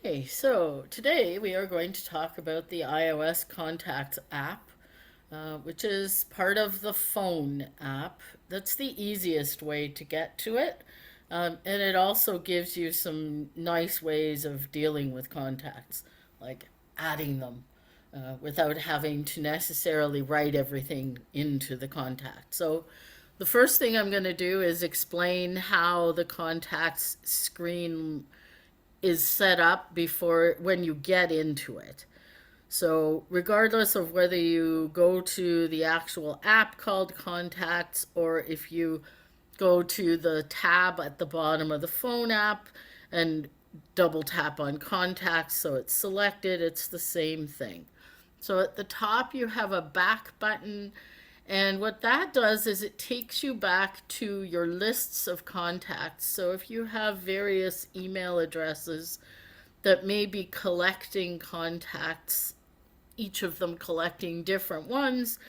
Okay, so today we are going to talk about the iOS Contacts app, which is part of the phone app. That's the easiest way to get to it. And it also gives you some nice ways of dealing with contacts, like adding them without having to necessarily write everything into the contact. So the first thing I'm going to do is explain how the contacts screen is set up before when you get into it. So, regardless of whether you go to the actual app called Contacts or if you go to the tab at the bottom of the phone app and double tap on Contacts so it's selected, it's the same thing. So, at the top, you have a back button, and what that does is it takes you back to your lists of contacts. So if you have various email addresses that may be collecting contacts, each of them collecting different ones,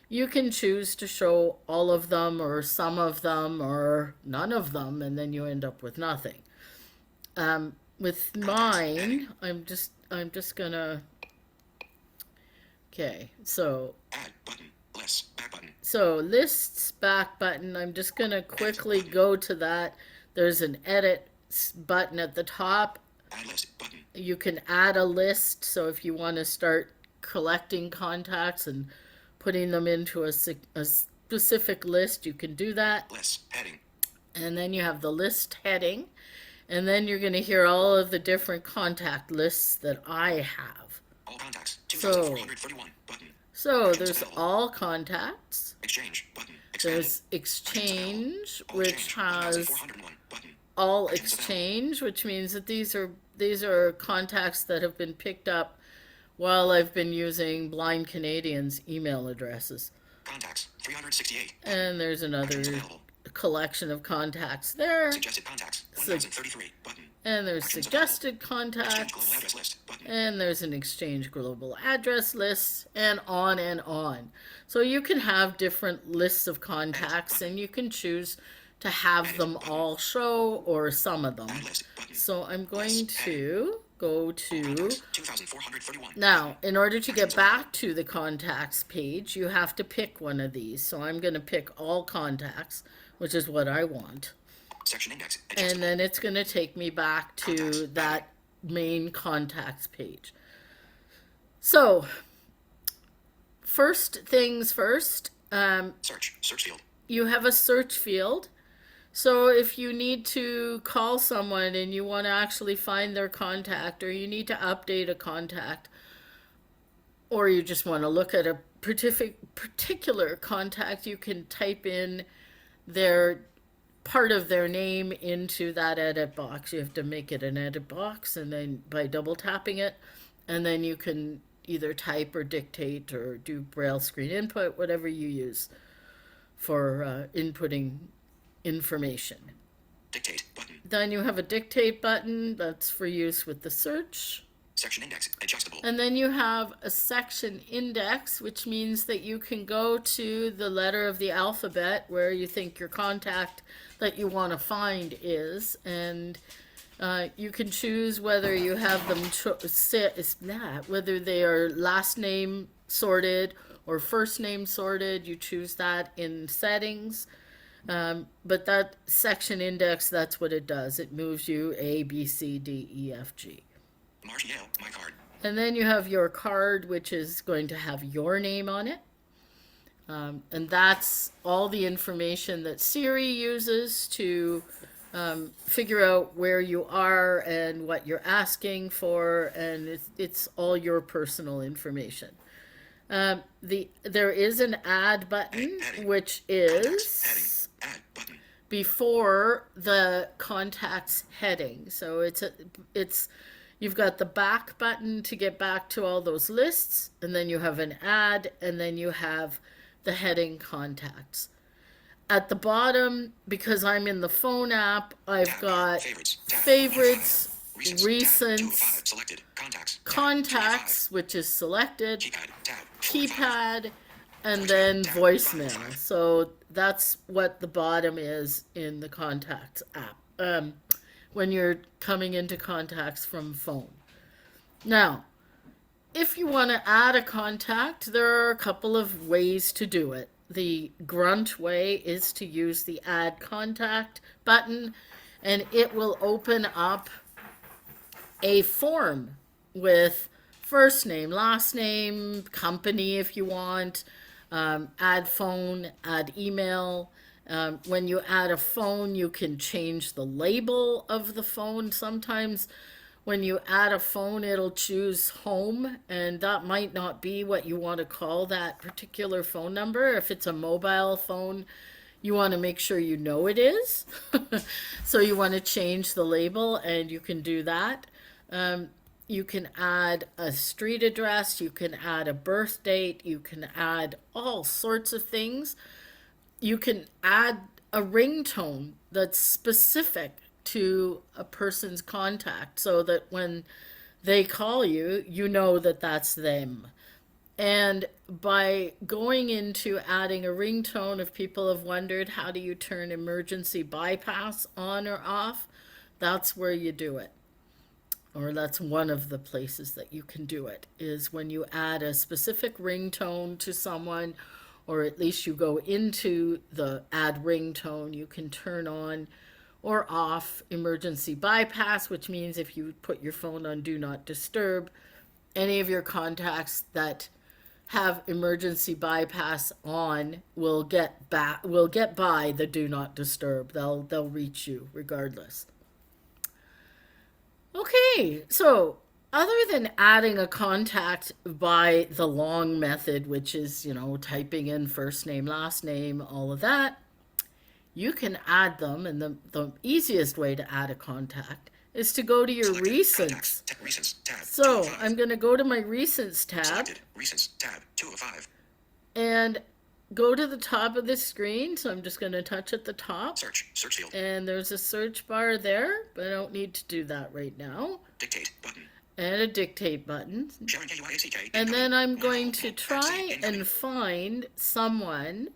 you can choose to show all of them or some of them or none of them, and then you end up with nothing. With mine, I'm just gonna. Okay, so Add button. Less. Back button. So lists back button, I'm just going to quickly go to that. There's an edit button at the top. Add list button. You can add a list. So if you want to start collecting contacts and putting them into a specific list, you can do that. Less. Heading. And then you have the list heading. And then you're going to hear all of the different contact lists that I have. All contacts. So 2431 button. So there's all contacts. Exchange button. There's exchange, which has all exchange, which means that these are contacts that have been picked up while I've been using Blind Canadians' email addresses. Contacts 368. And there's another collection of contacts there. Suggested contacts 1033 button. And there's suggested contacts, and there's an exchange global address list, and on and on. So you can have different lists of contacts, and you can choose to have them all show or some of them. So I'm going to go to. Now, in order to get back to the contacts page, you have to pick one of these. So I'm going to pick all contacts, which is what I want. Section index. And then it's going to take me back to that main contacts page. So, first things first, search field. You have a search field. So if you need to call someone and you want to actually find their contact, or you need to update a contact, or you just want to look at a particular contact, you can type in their part of their name into that edit box. You have to make it an edit box, and then by double tapping it, and then you can either type or dictate or do braille screen input, whatever you use for inputting information. Dictate button. Then you have a dictate button that's for use with the search. Section index adjustable. And then you have a section index, which means that you can go to the letter of the alphabet where you think your contact that you want to find is, and you can choose whether you have them whether they are last name sorted or first name sorted. You choose that in settings. But that section index, that's what it does. It moves you A, B, C, D, E, F, G. Marsh Yale, my card. And then you have your card, which is going to have your name on it. And that's all the information that Siri uses to figure out where you are and what you're asking for, and it's all your personal information. There is an add button, which is before the contacts heading. So it's you've got the back button to get back to all those lists, and then you have an add, and then you have the heading contacts. At the bottom, because I'm in the phone app, I've got favorites, recents, contacts, which is selected, keypad, and then voicemail. So that's what the bottom is in the contacts app when you're coming into contacts from phone. Now, if you want to add a contact, there are a couple of ways to do it. The grunt way is to use the add contact button, and it will open up a form with first name, last name, company if you want, add phone, add email. When you add a phone, you can change the label of the phone. Sometimes when you add a phone, it'll choose home, and that might not be what you want to call that particular phone number. If it's a mobile phone, you want to make sure you know it is. So you want to change the label, and you can do that. Um, you can add a street address, you can add a birth date, you can add all sorts of things. You can add a ringtone that's specific to a person's contact so that when they call you, you know that that's them. And by going into adding a ringtone, if people have wondered how do you turn emergency bypass on or off, that's where you do it. Or that's one of the places that you can do it, is when you add a specific ringtone to someone, or at least you go into the add ringtone, you can turn on or off emergency bypass, which means if you put your phone on do not disturb, any of your contacts that have emergency bypass on will get by the do not disturb. They'll reach you regardless. Okay, so other than adding a contact by the long method, which is, typing in first name, last name, all of that, you can add them. And the easiest way to add a contact is to go to your Selected. recents. Contacts. Recents. Tab. 2 of So 5. I'm going to go to my recents tab Selected. Recents. Tab. 2 of 5. and go to the top of the screen. So I'm just going to touch at the top. Search. Search field. And there's a search bar there, but I don't need to do that right now. Dictate. Button. And a dictate button. Sharon K-U-I-A-C-K. And then I'm going to Incoming. try Incoming. and find someone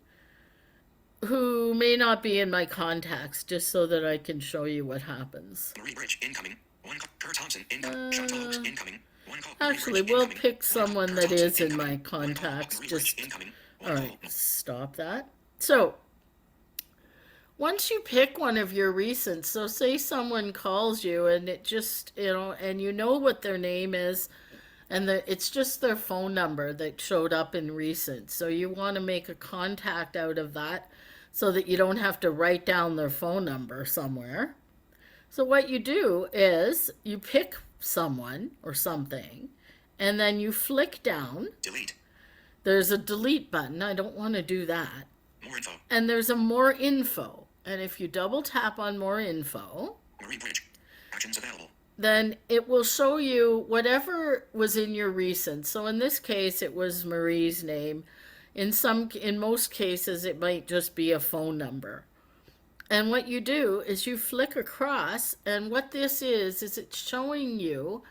who may not be in my contacts just so that I can show you what happens. Marie Bridge. Incoming. 1 call. Kurt Thompson. Incoming. Chantal Oaks. Incoming. 1 call. Actually, Marie Bridge, we'll incoming. pick 1 call. someone Kurt that Thompson, is in incoming. my 1 call. contacts. Marie Bridge. Just, Incoming. 1 all call. right, stop that. So, once you pick one of your recents, so say someone calls you and it just, and you know what their name is, and it's just their phone number that showed up in recent. So you want to make a contact out of that so that you don't have to write down their phone number somewhere. So what you do is you pick someone or something, and then you flick down. Delete. There's a delete button. I don't want to do that. More info. And there's a more info. And if you double tap on more info, Marie Bridge. Actions available. then it will show you whatever was in your recent. So in this case, it was Marie's name. In most cases, it might just be a phone number. And what you do is you flick across, and what this is it's showing you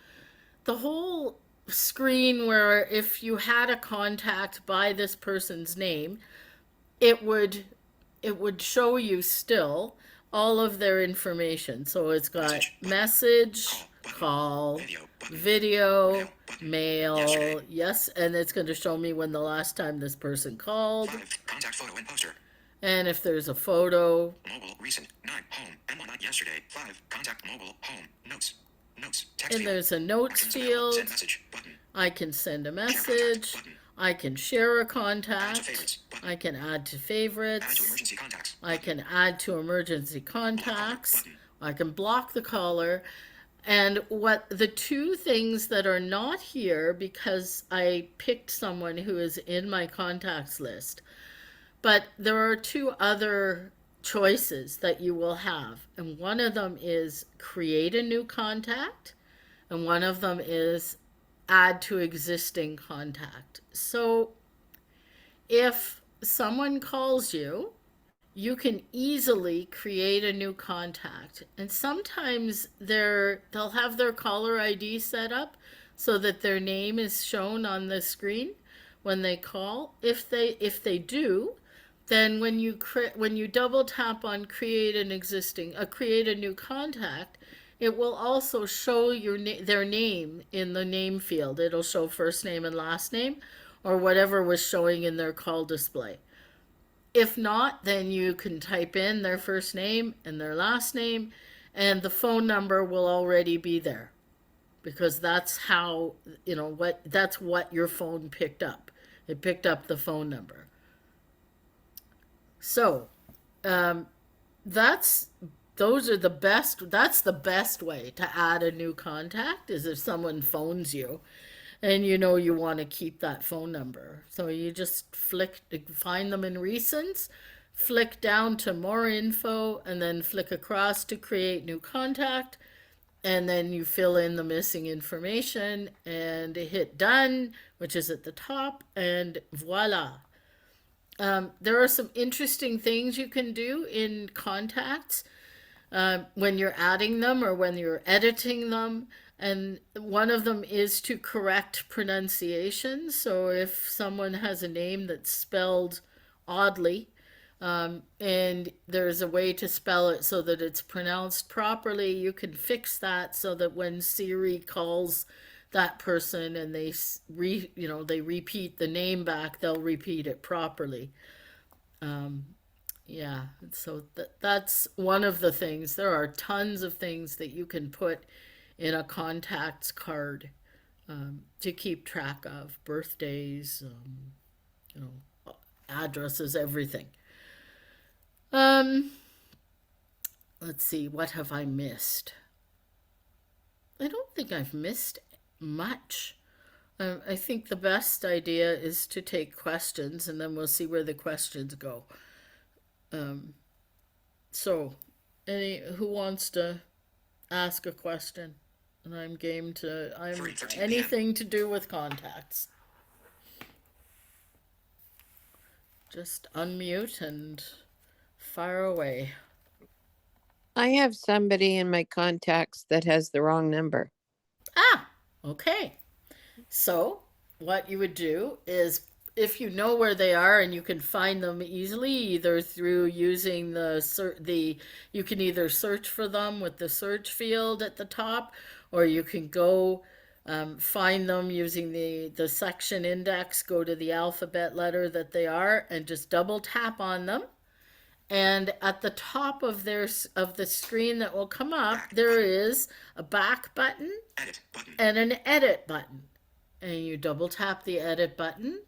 the whole screen where if you had a contact by this person's name, it would show you still all of their information. So it's got message, call, video, mail, Yesterday. yes, and it's going to show me when the last time this person called, 5. Contact photo and poster. and if there's a photo, Mobile. Recent. 9. Home. M1 not yesterday. 5. Contact mobile. Home. Notes. Notes. Text and field. there's a notes Actions available. field. Send message. Button. I can send a Share contact. message. Button. I can share a Add to contact. favorites. Button. I can add to Add to favorites. emergency contacts. I can add to emergency contacts. Button. I can block the caller. And what the two things that are not here, because I picked someone who is in my contacts list, but there are two other choices that you will have. And one of them is create a new contact, and one of them is add to existing contact. So if someone calls you, you can easily create a new contact. And sometimes they'll have their caller ID set up so that their name is shown on the screen when they call. If they do, then when you double tap on create a new contact, It will also show their name in the name field. It'll show first name and last name, or whatever was showing in their call display. If not, then you can type in their first name and their last name, and the phone number will already be there because that's how, that's what your phone picked up. It picked up the phone number. So, um, that's those are the best that's the best way to add a new contact is if someone phones you and you want to keep that phone number. So you just find them in recents, flick down to more info, and then flick across to create new contact, and then you fill in the missing information and hit done, which is at the top, and voila. There are some interesting things you can do in contacts when you're adding them or when you're editing them. And one of them is to correct pronunciation. So if someone has a name that's spelled oddly, and there's a way to spell it so that it's pronounced properly, you can fix that so that when Siri calls that person and they repeat the name back, they'll repeat it properly. Yeah, so that's one of the things. There are tons of things that you can put in a contacts card to keep track of birthdays, you know, addresses, everything. Um, let's see, what have I missed? I don't think I've missed much. I think the best idea is to take questions and then we'll see where the questions go. Um, so, who wants to ask a question? And I'm game to, I'm 3:13 p.m. anything to do with contacts. Just unmute and fire away. I have somebody in my contacts that has the wrong number. Ah, okay. So, what you would do is if you know where they are and you can find them easily, either through using you can either search for them with the search field at the top, or you can go find them using the section index, go to the alphabet letter that they are, and just double tap on them. And at the top of the screen that will come up, there is a back button Edit button. and an edit button. And you double tap the edit button,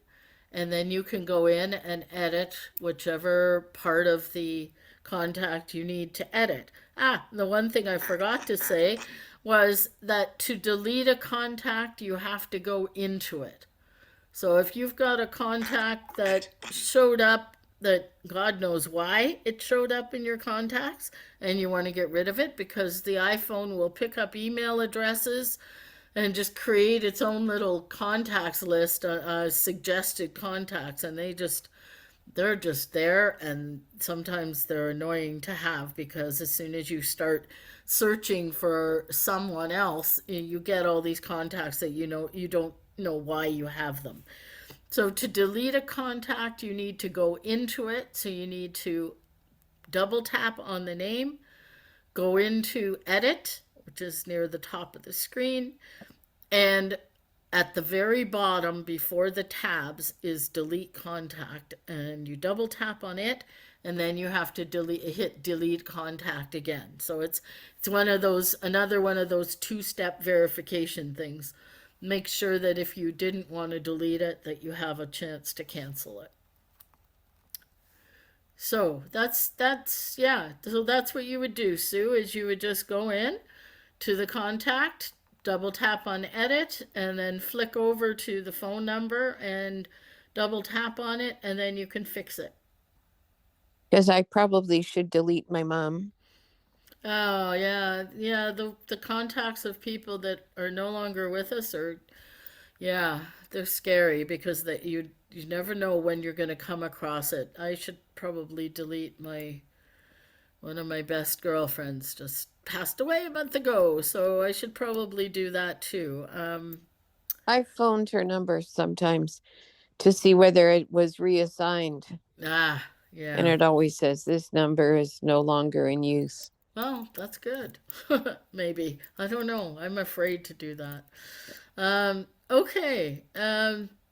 and then you can go in and edit whichever part of the contact you need to edit. The one thing I forgot to say was that to delete a contact, you have to go into it. So if you've got a contact that showed up, that God knows why it showed up in your contacts, and you want to get rid of it because the iPhone will pick up email addresses and just create its own little contacts list, suggested contacts, and they're just there, and sometimes they're annoying to have because as soon as you start searching for someone else, you get all these contacts that you don't know why you have them. So to delete a contact, you need to go into it. So you need to double tap on the name, go into edit, which is near the top of the screen, and at the very bottom before the tabs is delete contact, and you double tap on it, and then you have to hit delete contact again. So it's another one of those two-step verification things. Make sure that if you didn't want to delete it, that you have a chance to cancel it. So yeah. So that's what you would do, Sue, is you would just go in to the contact, double tap on edit, and then flick over to the phone number and double tap on it, and then you can fix it. Because I probably should delete my mom. Oh yeah, yeah. The contacts of people that are no longer with us are, yeah, they're scary because you never know when you're going to come across it. I should probably delete one of my best girlfriends just passed away a month ago, so I should probably do that too. I phoned her number sometimes to see whether it was reassigned, and Yeah. it always says this number is no longer in use. Well, that's good. Maybe. I don't know. I'm afraid to do that. Okay.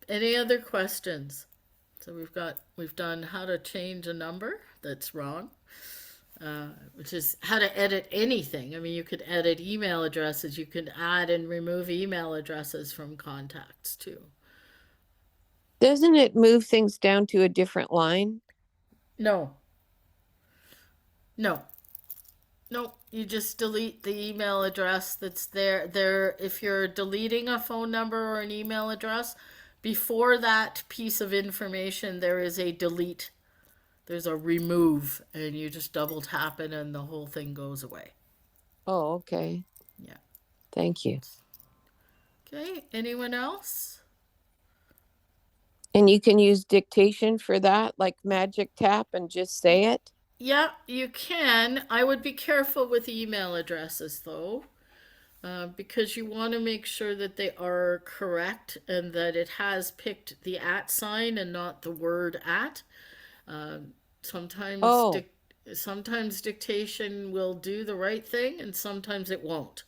Any other questions? So we've done how to change a number that's wrong, which is how to edit anything. I mean, you could edit email addresses. You could add and remove email addresses from contacts too. Doesn't it move things down to a different line? No, no, no. You just delete the email address that's there. There, if you're deleting a phone number or an email address, before that piece of information, there is a delete. There's a remove, and you just double tap it, and the whole thing goes away. Oh, okay. Yeah. Thank you. Okay. Anyone else? And you can use dictation for that, like magic tap and just say it? Yeah, you can. I would be careful with email addresses though, because you want to make sure that they are correct and that it has picked the at sign and not the word at. Um, sometimes, Oh, dic- sometimes dictation will do the right thing, and sometimes it won't.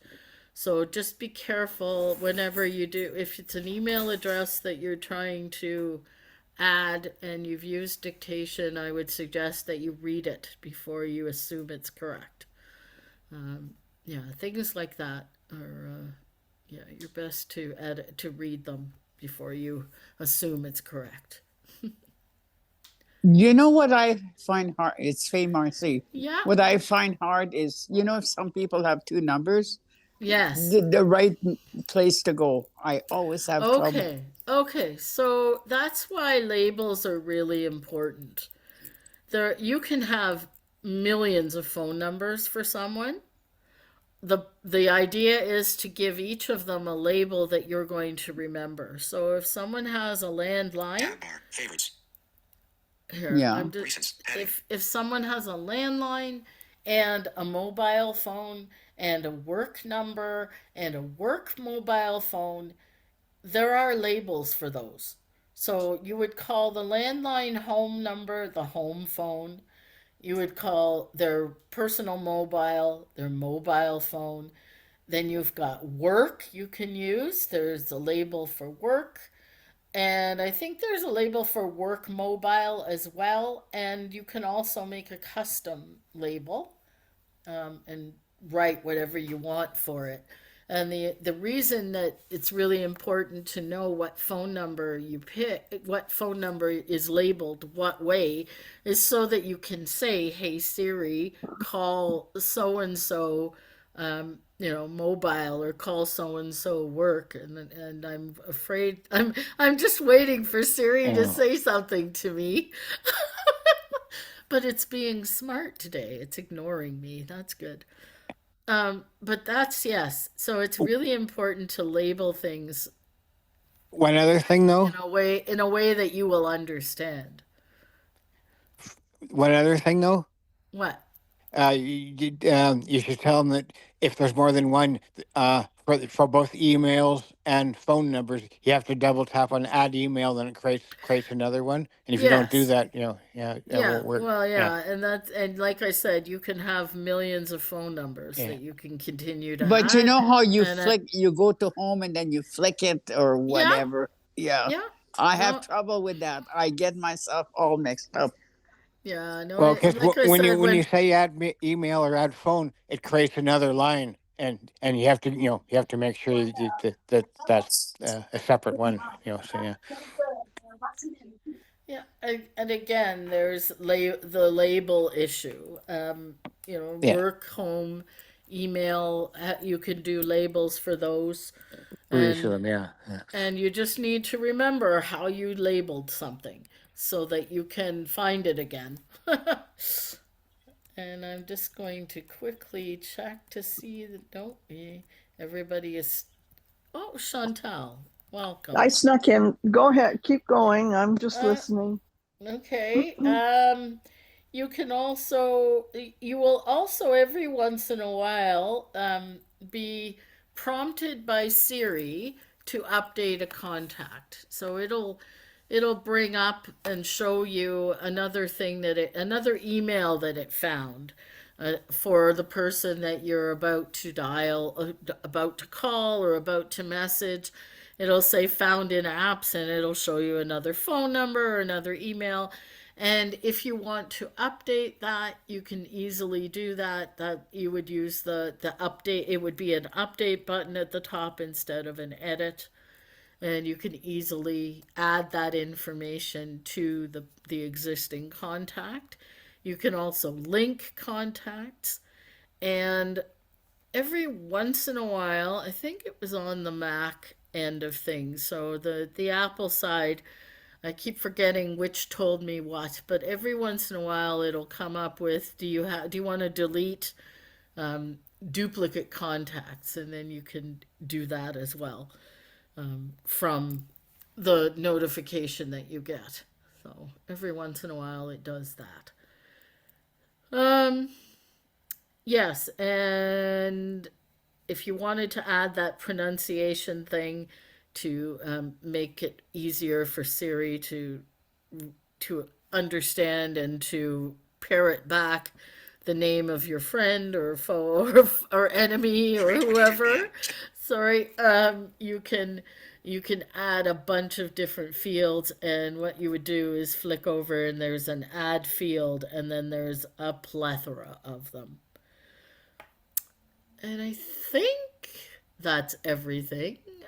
So just be careful whenever you do. If it's an email address that you're trying to add and you've used dictation, I would suggest that you read it before you assume it's correct. Um, yeah, things like that are yeah, you're best to edit to read them before you assume it's correct. You know what I find hard? It's Faye Marcy. Yeah. What I find hard is, if some people have two numbers, Yes. the right place to go. I always have trouble. Okay. Okay. So that's why labels are really important. You can have millions of phone numbers for someone. The idea is to give each of them a label that you're going to remember. So if someone has a landline, Tab bar. Favorites. here Yeah. I'm just Recent. Heading. if someone has a landline and a mobile phone and a work number and a work mobile phone, there are labels for those. So you would call the landline home number the home phone. You would call their personal mobile their mobile phone. Then you've got work you can use. There's a label for work. And I think there's a label for work mobile as well. And you can also make a custom label and write whatever you want for it. And the reason that it's really important to know what phone number you pick, what phone number is labeled what way, is so that you can say, "Hey Siri, call so and so, mobile, or call so and so work." And I'm afraid I'm just waiting for Siri to Oh. say something to me. But it's being smart today. It's ignoring me. That's good. But that's yes. So it's really important to label things One other thing, in though. a way that you will understand. One other thing, though. What? You should tell them that if there's more than one, for both emails and phone numbers, you have to double tap on add email, then it creates another one. And if you don't do Yes. that, yeah, that Yeah. won't work. Well, Yeah, yeah, and like I said, you can have millions of phone numbers yeah. that you can continue to But you add, know how you and flick, you go to home and then you flick it or yeah, whatever. Yeah. yeah. I have No, trouble with that. I get myself all mixed up. yeah, no. Well, because Like I when you said, when you say add email or add phone, it creates another line, and you have to you have to make sure that's a separate one. So yeah, yeah, and again, there's the label issue. yeah. Work, home, email. You can do labels for those, For each of and them, yeah. and you just need to remember how you labeled something so that you can find it again. And I'm just going to quickly check to see that everybody is. Oh, Chantal, welcome. I snuck in. Go ahead. Keep going. I'm just Uh, listening. Okay. You will also every once in a while be prompted by Siri to update a contact. So it'll bring up and show you another email that it found. for the person that you're about to dial, about to call, or about to message. It'll say found in apps, and it'll show you another phone number or another email. And if you want to update that, you can easily do that. That you would use the update. It would be an update button at the top instead of an edit, and you can easily add that information to the existing contact. You can also link contacts, and every once in a while, I think it was on the Mac end of things. So the Apple side, I keep forgetting which told me what, but every once in a while it'll come up with, do you want to delete duplicate contacts, and then you can do that as well from the notification that you get. So every once in a while it does that. Yes, and if you wanted to add that pronunciation thing to make it easier for Siri to understand and to parrot back the name of your friend or foe or enemy or whoever, sorry, you can add a bunch of different fields, and what you would do is flick over and there's an add field, and then there's a plethora of them. And I think that's everything.